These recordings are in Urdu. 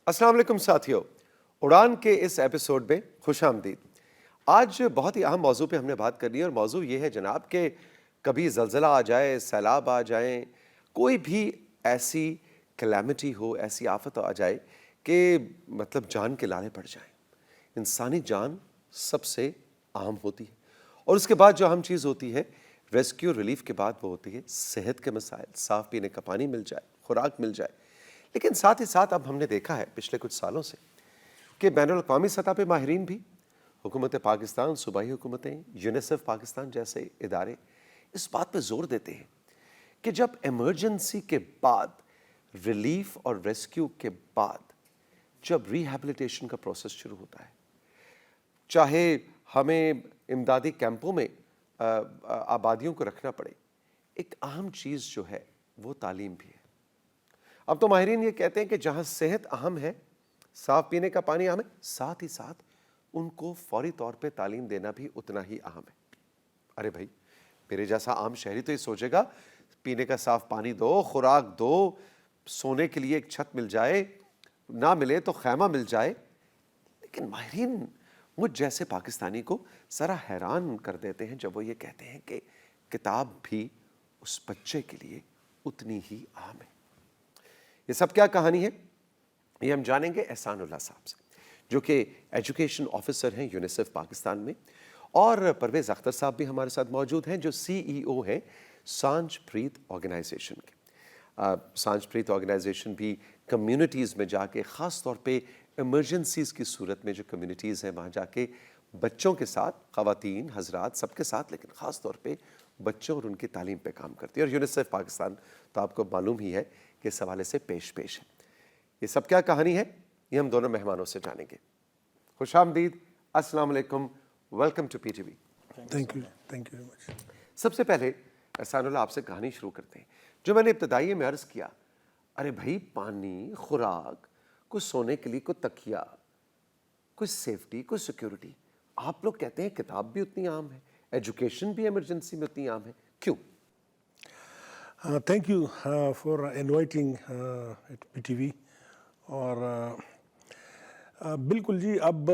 السلام علیکم ساتھیو، اڑان کے اس ایپیسوڈ میں خوش آمدید۔ آج بہت ہی اہم موضوع پہ ہم نے بات کرنی ہے اور موضوع یہ ہے جناب کہ کبھی زلزلہ آ جائے، سیلاب آ جائیں، کوئی بھی ایسی کلیمٹی ہو، ایسی آفت آ جائے کہ مطلب جان کے لالے پڑ جائیں۔ انسانی جان سب سے اہم ہوتی ہے اور اس کے بعد جو اہم چیز ہوتی ہے ریسکیو ریلیف کے بعد وہ ہوتی ہے صحت کے مسائل، صاف پینے کا پانی مل جائے، خوراک مل جائے۔ لیکن ساتھ ہی ساتھ اب ہم نے دیکھا ہے پچھلے کچھ سالوں سے کہ بین الاقوامی سطح پہ ماہرین بھی، حکومت پاکستان، صوبائی حکومتیں، یونیسیف پاکستان جیسے ادارے اس بات پہ زور دیتے ہیں کہ جب ایمرجنسی کے بعد، ریلیف اور ریسکیو کے بعد جب ریہیبلیٹیشن کا پروسیس شروع ہوتا ہے، چاہے ہمیں امدادی کیمپوں میں آبادیوں کو رکھنا پڑے، ایک اہم چیز جو ہے وہ تعلیم بھی ہے۔ اب تو ماہرین یہ کہتے ہیں کہ جہاں صحت اہم ہے، صاف پینے کا پانی اہم ہے، ساتھ ہی ساتھ ان کو فوری طور پہ تعلیم دینا بھی اتنا ہی اہم ہے۔ ارے بھائی، میرے جیسا عام شہری تو یہ سوچے گا پینے کا صاف پانی دو، خوراک دو، سونے کے لیے ایک چھت مل جائے، نہ ملے تو خیمہ مل جائے۔ لیکن ماہرین مجھ جیسے پاکستانی کو ذرا حیران کر دیتے ہیں جب وہ یہ کہتے ہیں کہ کتاب بھی اس بچے کے لیے اتنی ہی اہم ہے۔ یہ سب کیا کہانی ہے، یہ ہم جانیں گے احسان اللہ صاحب سے، جو کہ ایجوکیشن آفیسر ہیں یونیسیف پاکستان میں، اور پرویز اختر صاحب بھی ہمارے ساتھ موجود ہیں جو CEO ہیں سانج پریت آرگنائزیشن کے۔ سانج پریت آرگنائزیشن بھی کمیونٹیز میں جا کے، خاص طور پہ ایمرجنسیز کی صورت میں جو کمیونٹیز ہیں وہاں جا کے بچوں کے ساتھ، خواتین، حضرات سب کے ساتھ، لیکن خاص طور پہ بچوں اور ان کی تعلیم پہ کام کرتی ہے۔ اور یونیسیف پاکستان تو آپ کو معلوم ہی ہے کہ اس حوالے سے پیش ہے۔ یہ سب کیا کہانی ہے، یہ ہم دونوں مہمانوں سے جانیں گے۔ خوش آمدید، السلام علیکم، welcome to PTV۔ Thank you very much. سب سے پہلے احسان اللہ آپ سے کہانی شروع کرتے ہیں۔ جو میں نے ابتدائی میں عرض کیا، ارے بھائی پانی، خوراک، کوئی سونے کے لیے کوئی تکیہ، کوئی سیفٹی، کوئی سیکیورٹی، آپ لوگ کہتے ہیں کتاب بھی اتنی عام ہے، ایجوکیشن بھی ایمرجنسی میں اتنی عام ہے، کیوں؟ Thank you for inviting PTV۔ اور بالکل جی، اب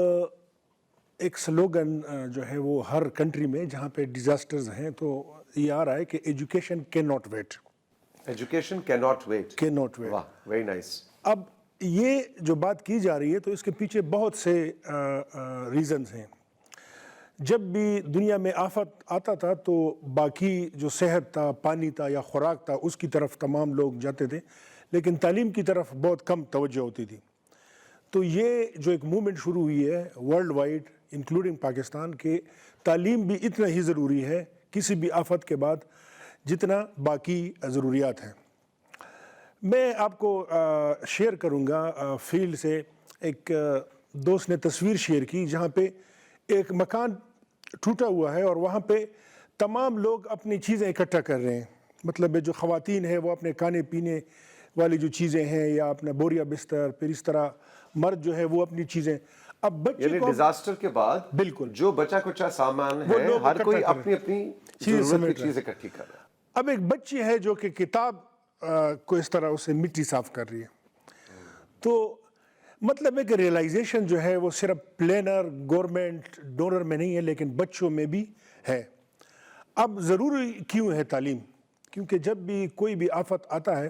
ایک سلوگن جو ہے وہ ہر کنٹری میں جہاں پہ ڈیزاسٹرز ہیں تو یہ آ رہا ہے کہ education can not wait. Education کی not wait, can not wait. واہ، ویری نائس۔ اب یہ جو بات کی جا رہی ہے تو اس کے پیچھے بہت سے ریزنز ہیں۔ جب بھی دنیا میں آفت آتا تھا تو باقی جو صحت تھا، پانی تھا یا خوراک تھا، اس کی طرف تمام لوگ جاتے تھے، لیکن تعلیم کی طرف بہت کم توجہ ہوتی تھی۔ تو یہ جو ایک موومنٹ شروع ہوئی ہے ورلڈ وائڈ انکلوڈنگ پاکستان، کہ تعلیم بھی اتنا ہی ضروری ہے کسی بھی آفت کے بعد جتنا باقی ضروریات ہیں۔ میں آپ کو شیئر کروں گا فیلڈ سے، ایک دوست نے تصویر شیئر کی جہاں پہ ایک مکان ٹوٹا ہوا ہے اور وہاں پہ تمام لوگ اپنی چیزیں اکٹھا کر رہے ہیں۔ مطلب جو خواتین ہیں وہ اپنے کھانے پینے والی جو چیزیں ہیں یا اپنا بوریا بستر، پھر اس طرح مرد جو ہے وہ اپنی چیزیں، اب بچے یعنی کو ڈیزاسٹر کے بعد بالکل جو بچا کچا سامان وہ ہے، لوگ ہر اکٹھا کوئی کر رہے اپنی اپنی چیزیں ضرورت سمیٹ کی رہے ہیں۔ چیز اکٹھی کر رہا ہے۔ اب ایک بچی ہے جو کہ کتاب کو اس طرح اسے مٹی صاف کر رہی ہے۔ تو مطلب ہے کہ ریئلائزیشن جو ہے وہ صرف پلینر، گورنمنٹ، ڈونر میں نہیں ہے لیکن بچوں میں بھی ہے۔ اب ضروری کیوں ہے تعلیم؟ کیونکہ جب بھی کوئی بھی آفت آتا ہے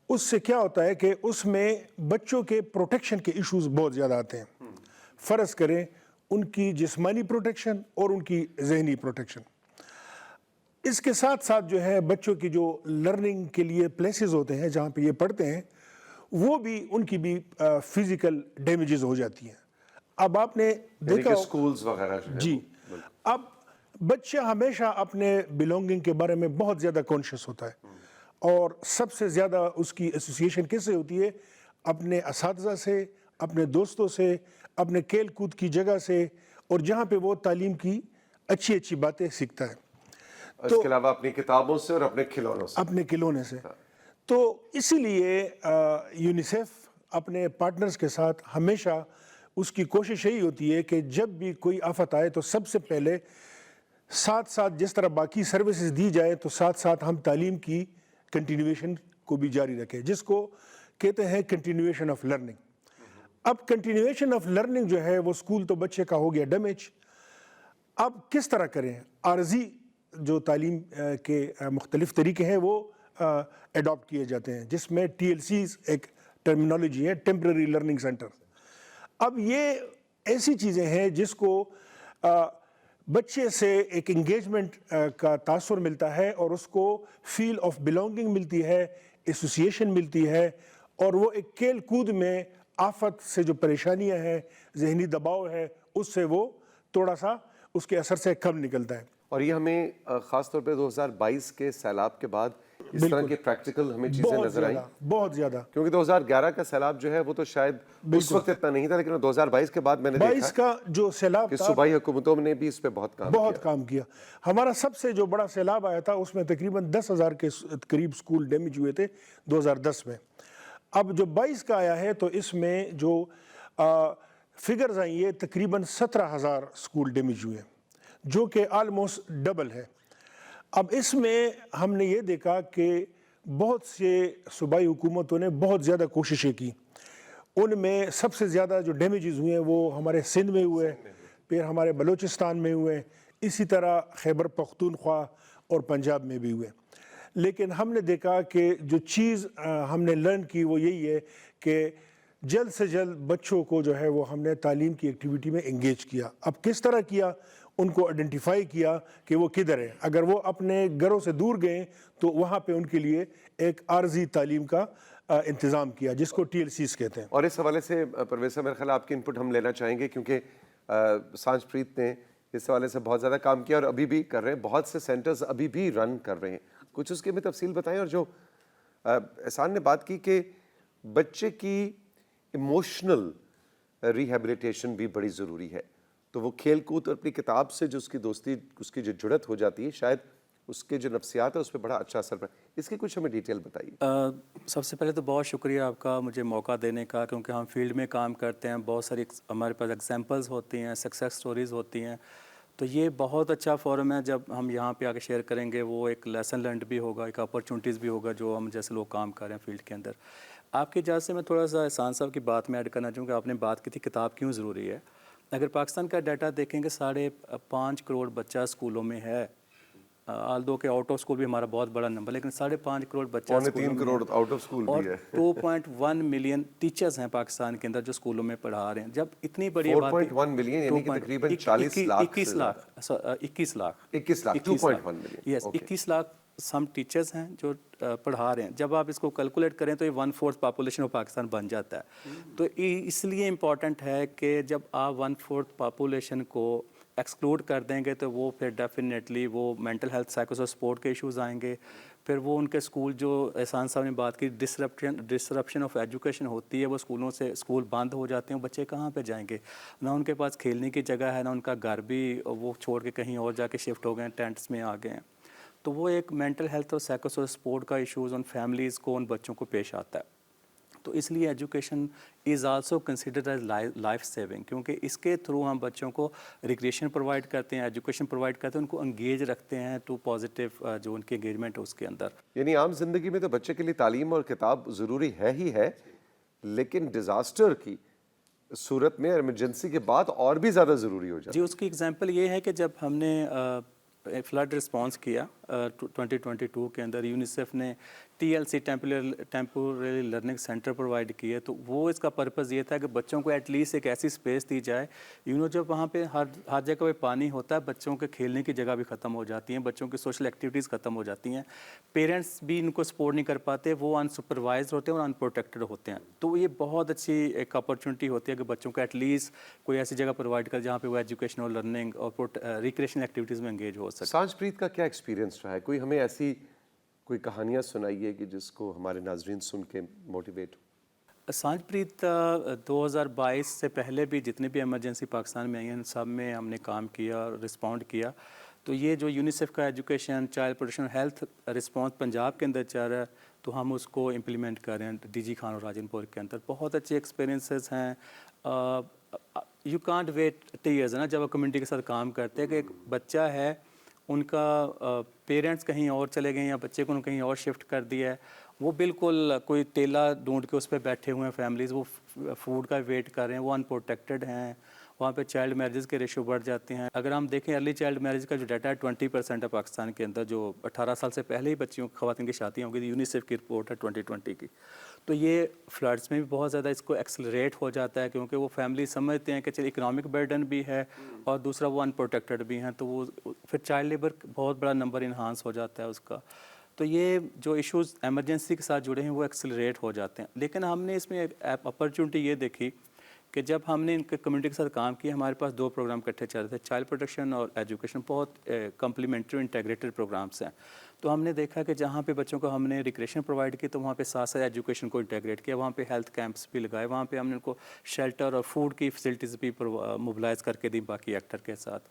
اس سے کیا ہوتا ہے کہ اس میں بچوں کے پروٹیکشن کے ایشوز بہت زیادہ آتے ہیں۔ فرض کریں ان کی جسمانی پروٹیکشن اور ان کی ذہنی پروٹیکشن۔ اس کے ساتھ ساتھ جو ہے بچوں کی جو لرننگ کے لیے پلیسز ہوتے ہیں جہاں پہ یہ پڑھتے ہیں، وہ بھی ان کی بھی فزیکل ڈیمیجز ہو جاتی ہیں۔ اب آپ نے دیکھا سکولز وغیرہ جو ہے، جی، اب بچہ ہمیشہ اپنے بلونگنگ کے بارے میں بہت زیادہ کانشیس ہوتا ہے، اور سب سے زیادہ اس کی ایسوسیشن کس سے ہوتی ہے؟ اپنے اساتذہ سے، اپنے دوستوں سے، اپنے کھیل کود کی جگہ سے، اور جہاں پہ وہ تعلیم کی اچھی اچھی باتیں سیکھتا ہے۔ اس کے علاوہ اپنی کتابوں سے اور اپنے کھلونوں سے، اپنے کھلونے سے۔ تو اسی لیے یونیسیف اپنے پارٹنرز کے ساتھ ہمیشہ اس کی کوشش یہی ہوتی ہے کہ جب بھی کوئی آفت آئے تو سب سے پہلے ساتھ ساتھ جس طرح باقی سروسز دی جائے تو ساتھ ساتھ ہم تعلیم کی کنٹینیویشن کو بھی جاری رکھیں، جس کو کہتے ہیں کنٹینیویشن آف لرننگ۔ اب کنٹینیویشن آف لرننگ جو ہے وہ اسکول تو بچے کا ہو گیا ڈیمیج. اب کس طرح کریں؟ عارضی جو تعلیم کے مختلف طریقے ہیں وہ ایڈاپٹ کیے جاتے ہیں، جس میں ٹی ایل سیز ایک ٹرمینالوجی ہے، ٹیمپرری لرننگ سینٹر. اب یہ ایسی چیزیں ہیں جس کو بچے سے ایک انگیجمنٹ کا تاثر ملتا ہے اور اس کو فیل آف بلانگنگ ملتی ہے، ایسوسیشن ملتی ہے، اور وہ ایک کھیل کود میں آفت سے جو پریشانیاں ہیں، ذہنی دباؤ ہے، اس سے وہ تھوڑا سا اس کے اثر سے کم نکلتا ہے. اور یہ ہمیں خاص طور پہ 2022 کے سیلاب کے بعد اس طرح کے پریکٹیکل ہمیں چیزیں نظر آئیں. بہت زیادہ، کیونکہ 2011 کا سیلاب جو ہے وہ تو شاید اس وقت اتنا نہیں تھا، لیکن 2022 کے بعد میں نے دیکھا 22 کا جو سیلاب کہ تھا صوبائی حکومتوں نے بھی اس پہ بہت کام کیا. ہمارا سب سے جو بڑا سیلاب آیا تھا اس میں تقریباً 10,000 کے قریب سکول ڈیمیج ہوئے تھے 2010 میں. اب جو 22 کا آیا ہے تو اس میں جو فگرز آئیں یہ تقریباً 17,000 سکول ڈیمیج ہوئے، جو کہ آلموسٹ ڈبل ہے. اب اس میں ہم نے یہ دیکھا کہ بہت سے صوبائی حکومتوں نے بہت زیادہ کوششیں کی. ان میں سب سے زیادہ جو ڈیمیجز ہوئے ہیں وہ ہمارے سندھ میں ہوئے، پھر ہمارے بلوچستان میں ہوئے، اسی طرح خیبر پختونخوا اور پنجاب میں بھی ہوئے. لیکن ہم نے دیکھا کہ جو چیز ہم نے لرن کی وہ یہی ہے کہ جلد سے جلد بچوں کو جو ہے وہ ہم نے تعلیم کی ایکٹیویٹی میں انگیج کیا. اب کس طرح کیا؟ ان کو آئیڈینٹیفائی کیا کہ وہ کدھر ہیں. اگر وہ اپنے گھروں سے دور گئے تو وہاں پہ ان کے لیے ایک عارضی تعلیم کا انتظام کیا، جس کو ٹی ایل سیز کہتے ہیں. اور اس حوالے سے پرویز صاحب میرے خیال آپ کی انپٹ ہم لینا چاہیں گے، کیونکہ سانج پریت نے اس حوالے سے بہت زیادہ کام کیا اور ابھی بھی کر رہے ہیں. بہت سے سینٹرز ابھی بھی رن کر رہے ہیں. کچھ اس کی بھی تفصیل بتائیں. اور جو احسان نے بات کی کہ بچے کی ایموشنل ریہیبلیٹیشن بھی بڑی ضروری ہے، تو وہ کھیل کود اور اپنی کتاب سے جو اس کی دوستی، اس کی جو جڑت ہو جاتی ہے، شاید اس کے جو نفسیات ہے اس پہ بڑا اچھا اثر پڑا. اس کی کچھ ہمیں ڈیٹیل بتائیے. سب سے پہلے تو بہت شکریہ آپ کا مجھے موقع دینے کا، کیونکہ ہم فیلڈ میں کام کرتے ہیں، بہت ساری ہمارے پاس ایگزامپلز ہوتی ہیں، سکسیس سٹوریز ہوتی ہیں. تو یہ بہت اچھا فورم ہے. جب ہم یہاں پہ آ کے شیئر کریں گے وہ ایک لیسن لرنڈ بھی ہوگا، ایک اپرچونٹیز بھی ہوگا جو ہم جیسے لوگ کام کر رہے ہیں فیلڈ کے اندر. آپ کی اجازت سے میں تھوڑا سا احسان صاحب کی بات میں ایڈ کرنا چاہوں گا. آپ نے بات کی تھی کتاب کیوں ضروری ہے. اگر پاکستان کا ڈیٹا دیکھیں گے 5.5 کروڑ بچہ اسکولوں میں ہے، آلدو کہ آؤٹ آف اسکول بھی ہمارا بہت بڑا نمبر، لیکن 5.5 کروڑ بچہ 3 کروڑ آؤٹ آف اسکول اور بھی ہے. 2.1 ملین ٹیچرز ہیں پاکستان کے اندر جو اسکولوں میں پڑھا رہے ہیں. جب اتنی بڑی آبادی 4.1 ملین یعنی کہ تقریباً 40 لاکھ 21 لاکھ 2.1 ملین. یس 21 لاکھ سم ٹیچرز ہیں جو پڑھا رہے ہیں. جب آپ اس کو کیلکولیٹ کریں تو یہ 1/4 پاپولیشن آف پاکستان بن جاتا ہے. تو اس لیے امپورٹنٹ ہے کہ جب آپ 1/4 پاپولیشن کو ایکسکلوڈ کر دیں گے تو وہ پھر ڈیفینیٹلی وہ مینٹل ہیلتھ سائیکو سپورٹ کے ایشوز آئیں گے. پھر وہ ان کے اسکول جو احسان صاحب نے بات کی ڈسرپشن آف ایجوکیشن ہوتی ہے، وہ اسکولوں سے اسکول بند ہو جاتے ہیں. بچے کہاں پہ جائیں گے؟ نہ ان کے پاس کھیلنے کی جگہ ہے، نہ ان کا گھر بھی وہ چھوڑ کے کہیں اور جا کے شفٹ ہو گئے ہیں، ٹینٹس میں آ گئے ہیں. تو وہ ایک مینٹل ہیلتھ اور سائیکو سپورٹ کا ایشوز ان فیملیز کو، ان بچوں کو پیش آتا ہے. تو اس لیے education is also considered as life saving, کیونکہ اس کے تھرو ہم بچوں کو ریکریشن پرووائڈ کرتے ہیں، ایجوکیشن پرووائڈ کرتے ہیں، ان کو انگیج رکھتے ہیں ٹو پازیٹیو جو ان کی انگیجمنٹ ہے اس کے اندر. یعنی عام زندگی میں تو بچے کے لیے تعلیم اور کتاب ضروری ہے ہی ہے، لیکن ڈیزاسٹر کی صورت میں ایمرجنسی کے بعد اور بھی زیادہ ضروری ہو جاتا ہے. جی اس کی اگزامپل یہ ہے کہ جب ہم نے فلڈ رسپانس کیا 2022 کے اندر، یونیسیف نے TLC ٹیمپورری لرننگ سینٹر پرووائڈ کیے. تو وہ اس کا پرپز یہ تھا کہ بچوں کو ایٹ لیسٹ ایک ایسی اسپیس دی جائے. جب وہاں پہ ہر جگہ پہ پانی ہوتا ہے، بچوں کے کھیلنے کی جگہ بھی ختم ہو جاتی ہیں، بچوں کی سوشل ایکٹیویٹیز ختم ہو جاتی ہیں، پیرنٹس بھی ان کو سپورٹ نہیں کر پاتے، وہ انسپروائزڈ ہوتے ہیں اور انپروٹیکٹڈ ہوتے ہیں. تو یہ بہت اچھی ایک اپرچونٹی ہوتی ہے کہ بچوں کو ایٹ لیسٹ کوئی ایسی جگہ پرووائڈ کر جہاں پہ وہ ایجوکیشن اور لرننگ اور ریکریشنل ایکٹیویٹیز میں انگیج ہو سکے. سانج پریت کا کیا ایکسپیرینس رہا ہے؟ کوئی ہمیں ایسی کوئی کہانیاں سنائیے کہ جس کو ہمارے ناظرین سن کے موٹیویٹ ہو. سانج پریت 2022 سے پہلے بھی جتنے بھی ایمرجنسی پاکستان میں آئی ہیں ان سب میں ہم نے کام کیا، رسپونڈ کیا. تو یہ جو یونیسیف کا education child protection health response Punjab کے اندر چل رہا ہے، تو ہم اس کو امپلیمنٹ کر رہے ہیں DG خان اور راجن پور کے اندر. بہت اچھے ایکسپیرینسز ہیں. یو کانٹ ویٹ ٹیئرز نا جب آپ کمیونٹی کے ساتھ کام کرتے ہیں کہ ایک بچہ ہے، ان کا پیرنٹس کہیں اور چلے گئے یا بچے کو کہیں اور شفٹ کر دیا ہے، وہ بالکل کوئی ٹیلا ڈھونڈ کے اس پہ بیٹھے ہوئے ہیں فیملیز, وہ فوڈ کا ویٹ کر رہے ہیں, وہ ان پروٹیکٹڈ ہیں, وہاں پہ چائلڈ میرجز کے ریشو بڑھ جاتے ہیں. اگر ہم دیکھیں ارلی چائلڈ میرج کا جو ڈیٹا ہے 20% ہے پاکستان کے اندر, جو 18 سال سے پہلے ہی بچیوں خواتین کی شادیاں ہوں گی, یونیسیف کی رپورٹ ہے 2020 کی. تو یہ فلڈس میں بھی بہت زیادہ اس کو ایکسلریٹ ہو جاتا ہے, کیونکہ وہ فیملی سمجھتے ہیں کہ چل اکنامک برڈن بھی ہے اور دوسرا وہ ان پروٹیکٹڈ بھی ہیں, تو وہ پھر چائلڈ لیبر بہت بڑا نمبر انہانس ہو جاتا ہے اس کا. تو یہ جو ایشوز ایمرجنسی کے ساتھ جڑے ہیں وہ ایکسلریٹ ہو جاتے ہیں. لیکن ہم نے اس میں اپرچونٹی یہ دیکھی کہ جب ہم نے ان کے کمیونٹی کے ساتھ کام کیا, ہمارے پاس 2 پروگرام اکٹھے چل رہے تھے, چائلڈ پروٹیکشن اور ایجوکیشن, بہت کمپلیمنٹری انٹیگریٹڈ پروگرامس ہیں. تو ہم نے دیکھا کہ جہاں پہ بچوں کو ہم نے ریکریشن پرووائڈ کی تو وہاں پہ ساتھ ساتھ ایجوکیشن کو انٹیگریٹ کیا, وہاں پہ ہیلتھ کیمپس بھی لگائے, وہاں پہ ہم نے ان کو شیلٹر اور فوڈ کی فیسلٹیز بھی موبلائز کر کے دی باقی ایکٹر کے ساتھ.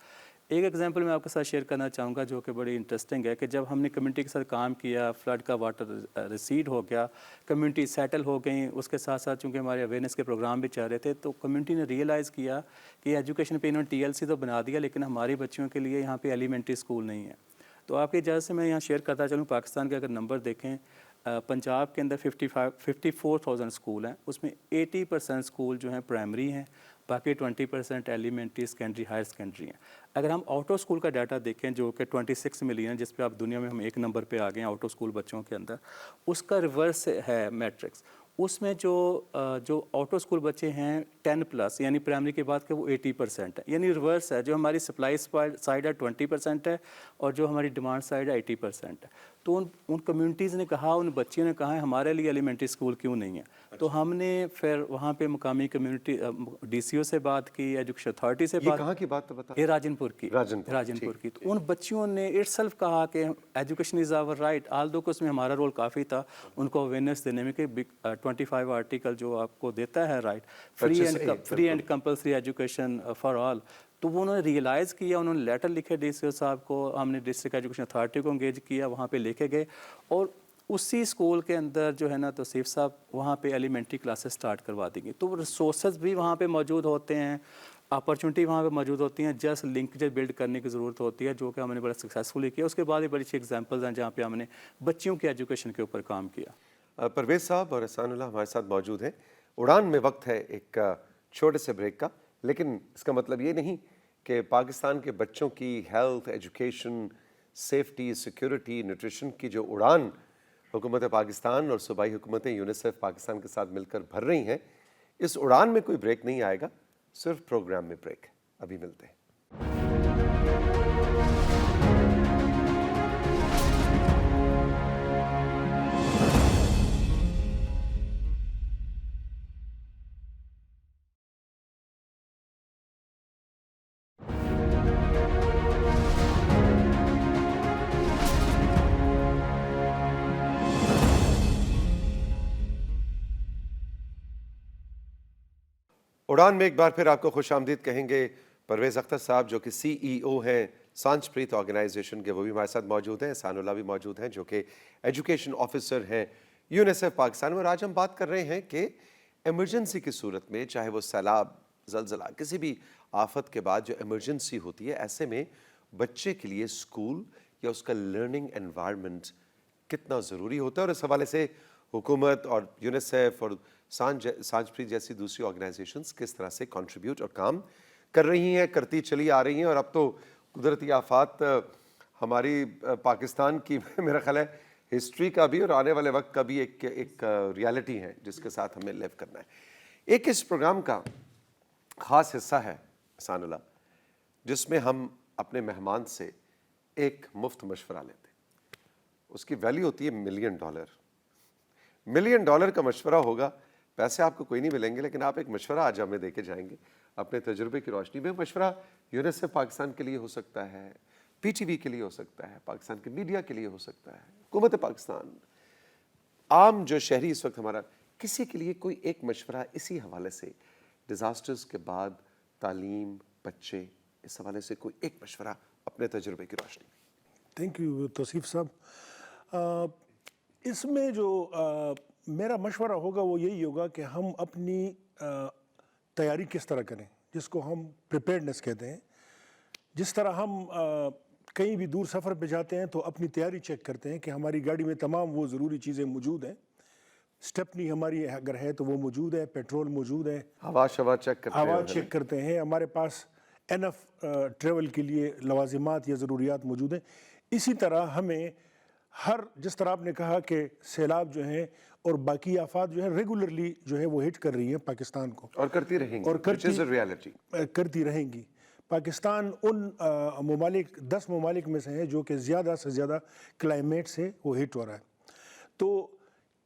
ایک ایگزامپل میں آپ کے ساتھ شیئر کرنا چاہوں گا جو کہ بڑی انٹرسٹنگ ہے, کہ جب ہم نے کمیونٹی کے ساتھ کام کیا, فلڈ کا واٹر ریسیڈ ہو گیا, کمیونٹی سیٹل ہو گئیں, اس کے ساتھ ساتھ چونکہ ہمارے اویئرنیس کے پروگرام بھی چل رہے تھے, تو کمیونٹی نے ریئلائز کیا کہ ایجوکیشن پہ انہوں نے TLC تو بنا دیا, لیکن ہماری بچیوں کے لیے یہاں پہ ایلیمنٹری اسکول نہیں ہے. تو آپ کی اجازت سے میں یہاں شیئر کرتا چلوں, پاکستان کے اگر نمبر دیکھیں, پنجاب کے اندر 54,000 اسکول ہیں, اس میں 80% اسکول جو ہیں پرائمری ہیں, باقی 20% ایلیمنٹری, سیکنڈری, ہائر سیکنڈری ہیں. اگر ہم آؤٹ آف اسکول کا ڈیٹا دیکھیں جو کہ 26 ملین, جس پہ آپ دنیا میں ہم 1 نمبر پہ آ گئے ہیں آؤٹ آف اسکول بچوں کے اندر, اس کا ریورس ہے میٹرکس. اس میں جو آؤٹ آف اسکول بچے ہیں 10+ یعنی پرائمری کے بعد کہ وہ 80% ہے, یعنی ریورس ہے. جو ہماری سپلائی سائڈ ہے 20% ہے اور جو ہماری ڈیمانڈ سائڈ ہے 80% ہے. تو ان کمیونٹیز نے کہا, ان بچیوں نے کہا ہمارے لیے ایلیمنٹری اسکول کیوں نہیں ہے. تو ہم نے پھر وہاں پہ مقامی کمیونٹی DCO سے بات کی, ایجوکیشن اتھارٹی سے یہ بات. کہاں کی بات تو بتا. یہ راجنپور کی. راجنپور کی. تو ان بچیوں نے اٹ سیلف کہا کہ ایجوکیشن از آور رائٹ, آلدو کہ اس میں ہمارا رول کافی تھا ان کو اویئرنیس دینے میں کہ 25 آرٹیکل جو آپ کو دیتا ہے right, free and compulsory education for all. تو وہ انہوں نے ریئلائز کیا, انہوں نے لیٹر لکھے DCO صاحب کو, ہم نے ڈسٹرکٹ ایجوکیشن اتھارٹی کو انگیج کیا, وہاں پہ لے کے گئے, اور اسی اسکول کے اندر جو ہے نا توصیف صاحب وہاں پہ ایلیمنٹری کلاسز سٹارٹ کروا دی گئی. تو ریسورسز بھی وہاں پہ موجود ہوتے ہیں, اپرچونٹی وہاں پہ موجود ہوتی ہیں, جسٹ لنکیج بلڈ کرنے کی ضرورت ہوتی ہے, جو کہ ہم نے بڑا سکسیزفلی کیا. اس کے بعد بڑی اچھی ایگزامپلز ہیں جہاں پہ ہم نے بچیوں کی ایجوکیشن کے اوپر کام کیا. پرویز صاحب اور احسان اللہ ہمارے ساتھ موجود ہیں. اڑان میں وقت ہے ایک چھوٹے سے بریک کا, لیکن اس کا مطلب یہ نہیں کہ پاکستان کے بچوں کی health, education, safety, security, nutrition کی جو اڑان حکومت پاکستان اور صوبائی حکومتیں یونیسیف پاکستان کے ساتھ مل کر بھر رہی ہیں, اس اڑان میں کوئی بریک نہیں آئے گا, صرف پروگرام میں بریک. ابھی ملتے ہیں. اڑان میں ایک بار پھر آپ کو خوش آمدید کہیں گے. پرویز اختر صاحب جو کہ CEO ہیں سانچ پریت آرگنائزیشن کے, وہ بھی ہمارے ساتھ موجود ہیں. احسان اللہ بھی موجود ہیں جو کہ ایجوکیشن آفیسر ہیں یونیسیف پاکستان میں. اور آج ہم بات کر رہے ہیں کہ ایمرجنسی کی صورت میں, چاہے وہ سیلاب, زلزلہ, کسی بھی آفت کے بعد جو ایمرجنسی ہوتی ہے, ایسے میں بچے کے لیے اسکول یا اس کا لرننگ انوائرمنٹ کتنا ضروری ہوتا ہے. اور اس حوالے سے حکومت اور یونیسیف اور سانچ پریت جیسی دوسری آرگنائزیشنز کس طرح سے کنٹریبیوٹ اور کام کر رہی ہیں, کرتی چلی آ رہی ہیں. اور اب تو قدرتی آفات ہماری پاکستان کی میرا خیال ہے ہسٹری کا بھی اور آنے والے وقت کا بھی ایک ریالٹی ہے جس کے ساتھ ہمیں لیو کرنا ہے. ایک اس پروگرام کا خاص حصہ ہے احسان اللہ, جس میں ہم اپنے مہمان سے ایک مفت مشورہ لیتے ہیں. اس کی ویلیو ہوتی ہے $1,000,000. $1,000,000 کا مشورہ ہوگا, پیسے آپ کو کوئی نہیں ملیں گے, لیکن آپ ایک مشورہ آج ہمیں دے کے جائیں گے اپنے تجربے کی روشنی میں. مشورہ یونیسیف پاکستان کے لیے ہو سکتا ہے, PTV کے لیے ہو سکتا ہے, پاکستان کے میڈیا کے لیے ہو سکتا ہے, حکومت پاکستان, عام جو شہری اس وقت ہمارا, کسی کے لیے کوئی ایک مشورہ اسی حوالے سے, ڈیزاسٹرز کے بعد تعلیم, بچے, اس حوالے سے کوئی ایک مشورہ اپنے تجربے کی روشنی میں. تھینک یو توصیف صاحب. اس میں جو میرا مشورہ ہوگا وہ یہی ہوگا کہ ہم اپنی تیاری کس طرح کریں, جس کو ہم پریپیئرڈنس کہتے ہیں. جس طرح ہم کہیں بھی دور سفر پہ جاتے ہیں تو اپنی تیاری چیک کرتے ہیں کہ ہماری گاڑی میں تمام وہ ضروری چیزیں موجود ہیں. اسٹیپنی ہماری اگر ہے تو وہ موجود ہے, پیٹرول موجود ہے, ہوا شوا چیک کرتے ہوا ہیں. چیک کرتے ہیں, ہمارے پاس انف ٹریول کے لیے لوازمات یا ضروریات موجود ہیں. اسی طرح ہمیں جس طرح آپ نے کہا کہ سیلاب جو ہیں اور باقی آفات جو ہیں ریگولرلی جو ہے وہ ہٹ کر رہی ہیں پاکستان کو, اور کرتی رہیں گی, اور which is a reality. کرتی رہیں گی. پاکستان ان ممالک 10 ممالک میں سے ہے جو کہ زیادہ سے زیادہ کلائمیٹ سے وہ ہٹ ہو رہا ہے. تو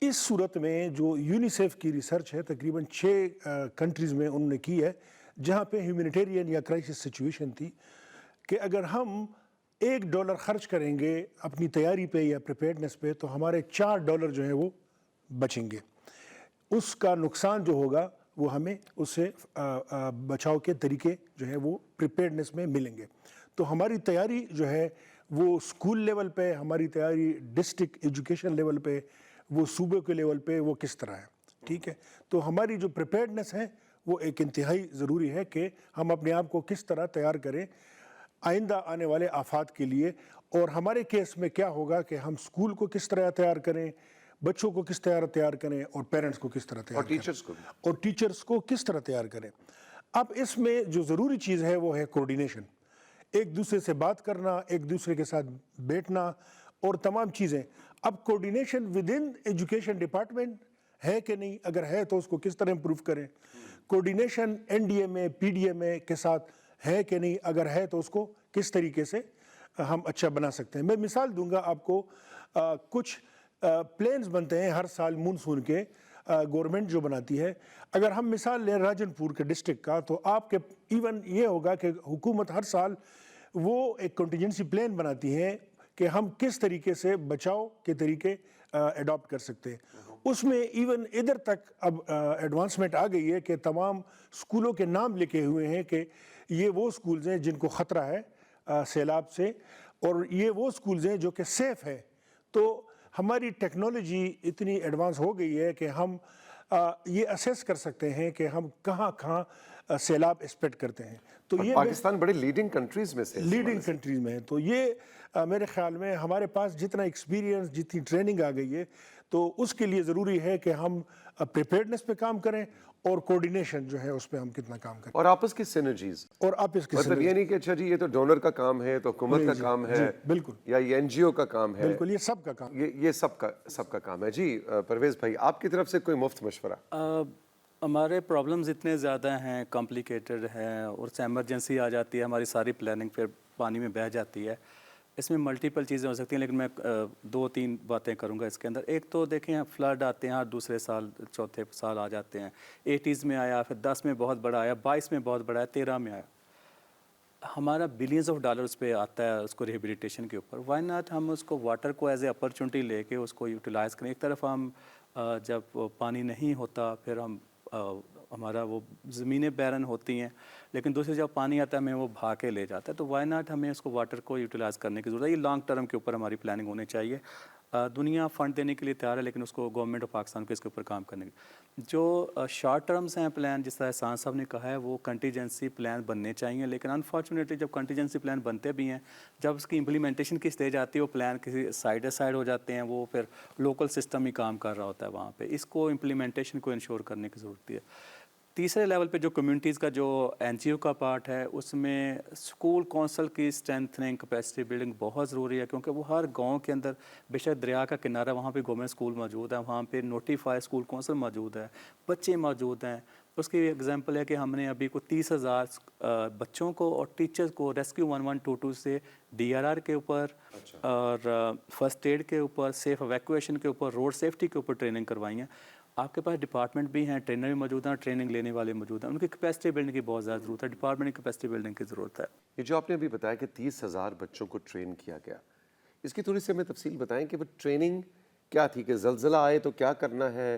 اس صورت میں جو یونیسیف کی ریسرچ ہے تقریباً 6 کنٹریز میں انہوں نے کی ہے جہاں پہ ہیومینیٹیرین یا کرائسس سچویشن تھی کہ اگر ہم $1 خرچ کریں گے اپنی تیاری پہ یا پریپیئرنس پہ تو ہمارے $4 جو ہیں وہ بچیں گے. اس کا نقصان جو ہوگا وہ ہمیں اس سے بچاؤ کے طریقے جو ہیں وہ پریپیئرنس میں ملیں گے. تو ہماری تیاری جو ہے وہ اسکول لیول پہ, ہماری تیاری ڈسٹرکٹ ایجوکیشن لیول پہ, وہ صوبے کے لیول پہ وہ کس طرح ہے. ٹھیک ہے, تو ہماری جو پریپیئرنس ہے وہ ایک انتہائی ضروری ہے کہ ہم اپنے آپ کو کس طرح تیار کریں آئندہ آنے والے آفات کے لیے. اور ہمارے کیس میں کیا ہوگا کہ ہم اسکول کو کس طرح تیار کریں, بچوں کو کس طرح تیار کریں, اور پیرنٹس کو کس طرح تیار کریں, اور ٹیچرز کو کس طرح تیار کریں. اب اس میں جو ضروری چیز ہے وہ ہے کوارڈینیشن, ایک دوسرے سے بات کرنا, ایک دوسرے کے ساتھ بیٹھنا اور تمام چیزیں. اب coordination with in education department ہے کہ نہیں, اگر ہے تو اس کو کس طرح امپروو کریں. کوارڈینیشن این ڈی ایم اے پی ڈی ایم اے کے ساتھ ہے کہ نہیں, اگر ہے تو اس کو کس طریقے سے ہم اچھا بنا سکتے ہیں. میں مثال دوں گا آپ کو, کچھ پلینز بنتے ہیں ہر سال مونسون کے, گورنمنٹ جو بناتی ہے. اگر ہم مثال لیں راجن پور کے ڈسٹرکٹ کا تو آپ کے ایون یہ ہوگا کہ حکومت ہر سال وہ ایک کنٹینجنسی پلان بناتی ہے کہ ہم کس طریقے سے بچاؤ کے طریقے اڈاپٹ کر سکتے ہیں. اس میں ایون ادھر تک اب ایڈوانسمنٹ آ گئی ہے کہ تمام اسکولوں کے نام لکھے ہوئے ہیں کہ یہ وہ اسکولز ہیں جن کو خطرہ ہے سیلاب سے, اور یہ وہ اسکولز ہیں جو کہ سیف ہے. تو ہماری ٹیکنالوجی اتنی ایڈوانس ہو گئی ہے کہ ہم یہ اسیس کر سکتے ہیں کہ ہم کہاں کہاں سیلاب ایکسپیکٹ کرتے ہیں. تو یہ پاکستان بڑے لیڈنگ کنٹریز میں سے, لیڈنگ کنٹریز میں ہے. تو یہ میرے خیال میں ہمارے پاس جتنا ایکسپیرینس, جتنی ٹریننگ آ گئی ہے, تو اس کے لیے ضروری ہے کہ ہم پریپیئرنس پہ کام کریں اور کوارڈینیشن جو ہے اس پہ ہم کتنا کام کریں, اور آپس کی سینرجیز. اور آپ اس کے مطلب یہ نہیں کہ اچھا جی یہ تو ڈونر کا کام ہے, تو حکومت کا کام ہے, بالکل, یا یہ این جی او کا کام ہے, بالکل, یہ سب کا کام, یہ سب کا کام ہے. جی پرویز بھائی, آپ کی طرف سے کوئی مفت مشورہ؟ ہمارے پرابلمز اتنے زیادہ ہیں, کمپلیکیٹڈ ہیں, اور سے ایمرجنسی آ جاتی ہے, ہماری ساری پلاننگ پھر پانی میں بہہ جاتی ہے. اس میں ملٹیپل چیزیں ہو سکتی ہیں, لیکن میں 2-3 باتیں کروں گا اس کے اندر. ایک تو دیکھیں فلڈ آتے ہیں, ہر دوسرے سال چوتھے سال آ جاتے ہیں. 80s میں آیا, پھر 10 میں بہت بڑا آیا, 22 میں بہت بڑا ہے, 13 میں آیا. ہمارا بلینز آف ڈالرز پہ آتا ہے اس کو ریہیبلیٹیشن کے اوپر. وائی ناٹ ہم اس کو واٹر کو ایز اے اپرچونٹی لے کے اس کو یوٹیلائز کریں. ایک طرف ہم جب پانی نہیں ہوتا پھر ہم ہمارا وہ زمینیں بیرن ہوتی ہیں, لیکن دوسری جب پانی آتا ہے ہمیں وہ بھا کے لے جاتا ہے. تو وائی ناٹ ہمیں اس کو واٹر کو یوٹیلائز کرنے کی ضرورت ہے. یہ لانگ ٹرم کے اوپر ہماری پلاننگ ہونی چاہیے. دنیا فنڈ دینے کے لیے تیار ہے, لیکن اس کو گورنمنٹ آف پاکستان کو اس کے اوپر کام کرنے کی. جو شارٹ ٹرمز ہیں پلان, جس طرح احسان صاحب نے کہا ہے, وہ کنٹیجنسی پلان بننے چاہیے. لیکن انفارچونیٹلی جب کنٹیجنسی پلان بنتے بھی ہیں, جب اس کی امپلیمنٹیشن کی اسٹیج آتی ہے وہ پلان کسی سائڈ ہو جاتے ہیں, وہ پھر لوکل سسٹم ہی کام کر رہا ہوتا ہے وہاں پہ. اس کو امپلیمنٹیشن کو انشور کرنے کی ضرورت ہے. تیسرے لیول پہ جو کمیونٹیز کا جو این جی او کا پارٹ ہے, اس میں اسکول کونسل کی اسٹرینتھننگ, کیپیسٹی بلڈنگ بہت ضروری ہے, کیونکہ وہ ہر گاؤں کے اندر, بے شک دریا کا کنارہ, وہاں پہ گورنمنٹ اسکول موجود ہے, وہاں پہ نوٹیفائی اسکول کونسل موجود ہے, بچے موجود ہیں. اس کی ایگزامپل ہے کہ ہم نے ابھی کو 30,000 بچوں کو اور ٹیچرز کو ریسکیو 1122 سے ڈی آر آر کے اوپر اور فرسٹ ایڈ کے اوپر, سیف ایویکویشن کے اوپر, روڈ سیفٹی کے اوپر ٹریننگ کروائی ہیں. آپ کے پاس ڈپارٹمنٹ بھی ہیں, ٹرینر بھی موجود ہیں, ٹریننگ لینے والے موجود ہیں. ان کی کیپیسٹی بلڈنگ کی بہت زیادہ ضرورت ہے, ڈپارٹمنٹ کی کیپیسٹی بلڈنگ کی ضرورت ہے. یہ جو آپ نے ابھی بتایا کہ 30,000 بچوں کو ٹرین کیا گیا, اس کی تھوڑی سی ہمیں تفصیل بتائیں کہ وہ ٹریننگ کیا تھی, کہ زلزلہ آئے تو کیا کرنا ہے,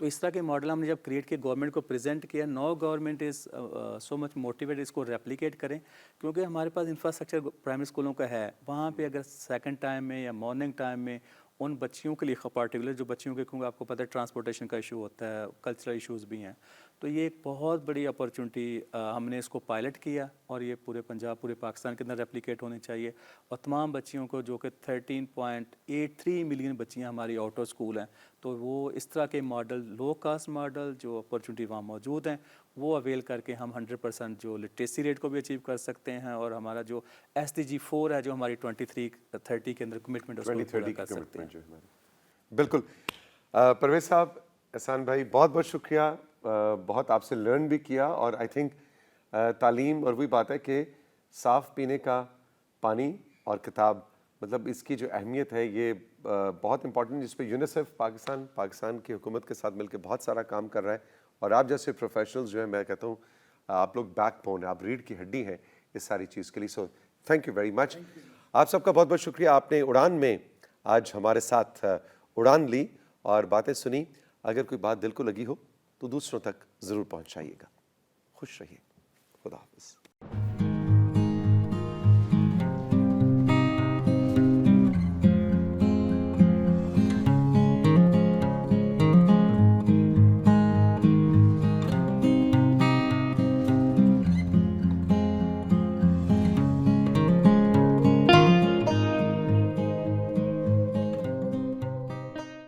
تو اس طرح کے ماڈل ہم نے جب کریٹ کیا گورنمنٹ کو پریزنٹ کیا, نو government is so much motivate اس کو ریپلیکیٹ کریں, کیونکہ ہمارے پاس انفراسٹرکچر پرائمری اسکولوں کا ہے. وہاں پہ اگر سیکنڈ ٹائم میں یا مارننگ ٹائم میں ان بچیوں کے لیے پارٹیکولر جو بچیوں کے, کیونکہ آپ کو پتہ ہے ٹرانسپورٹیشن کا ایشو ہوتا ہے, کلچرل ایشوز بھی ہیں, تو یہ ایک بہت بڑی اپرچونٹی ہم نے اس کو پائلٹ کیا اور یہ پورے پنجاب پورے پاکستان کے اندر ریپلیکیٹ ہونی چاہیے. اور تمام بچیوں کو جو کہ 13.83 ملین بچیاں ہماری آؤٹ آف اسکول ہیں, تو وہ اس طرح کے ماڈل, لو کاسٹ ماڈل جو اپرچونٹی وہاں موجود ہیں, وہ اویل کر کے ہم 100% جو لٹریسی ریٹ کو بھی اچیو کر سکتے ہیں, اور ہمارا جو SDG 4 ہے جو ہماری 2030 کے اندر کمٹمنٹ اس کو پورا کر سکتے ہیں. بالکل. پرویز صاحب, احسان بھائی, بہت بہت شکریہ, بہت آپ سے لرن بھی کیا, اور آئی تھنک تعلیم اور وہی بات ہے کہ صاف پینے کا پانی اور کتاب, مطلب اس کی جو اہمیت ہے یہ بہت امپورٹنٹ, جس پہ یونیسیف پاکستان کی حکومت کے ساتھ مل کے بہت سارا کام کر رہا ہے, اور آپ جیسے پروفیشنلز جو ہیں, میں کہتا ہوں آپ لوگ بیک بون ہیں, آپ ریڑھ کی ہڈی ہیں اس ساری چیز کے لیے. سو تھینک یو ویری مچ. آپ سب کا بہت بہت شکریہ, آپ نے اڑان میں آج ہمارے ساتھ اڑان لی اور باتیں سنی. اگر کوئی بات دل کو لگی ہو تو دوسروں تک ضرور پہنچائیے گا. خوش رہیے. خدا حافظ.